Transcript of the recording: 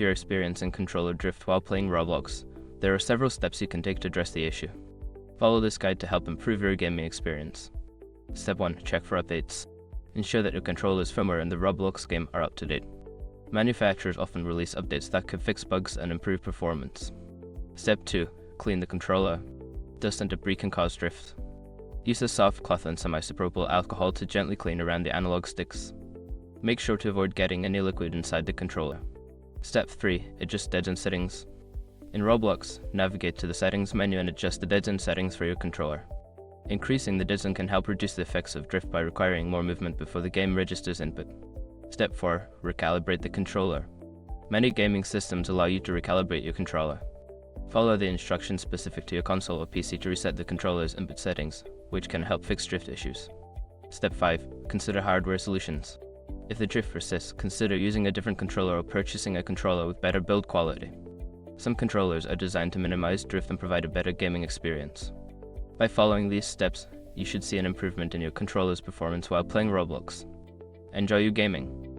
you're experiencing controller drift while playing Roblox, there are several steps you can take to address the issue. Follow this guide to help improve your gaming experience. Step 1. Check for updates. Ensure that your controller's firmware and the Roblox game are up to date. Manufacturers often release updates that could fix bugs and improve performance. Step 2. Clean the controller. Dust and debris can cause drift. Use a soft cloth and semi-isopropyl alcohol to gently clean around the analog sticks. Make sure to avoid getting any liquid inside the controller. Step 3. Adjust dead-zone settings. In Roblox, navigate to the settings menu and adjust the dead-zone settings for your controller. Increasing the dead-zone can help reduce the effects of drift by requiring more movement before the game registers input. Step 4. Recalibrate the controller. Many gaming systems allow you to recalibrate your controller. Follow the instructions specific to your console or PC to reset the controller's input settings, which can help fix drift issues. Step 5. Consider hardware solutions. If the drift persists, consider using a different controller or purchasing a controller with better build quality. Some controllers are designed to minimize drift and provide a better gaming experience. By following these steps, you should see an improvement in your controller's performance while playing Roblox. Enjoy your gaming!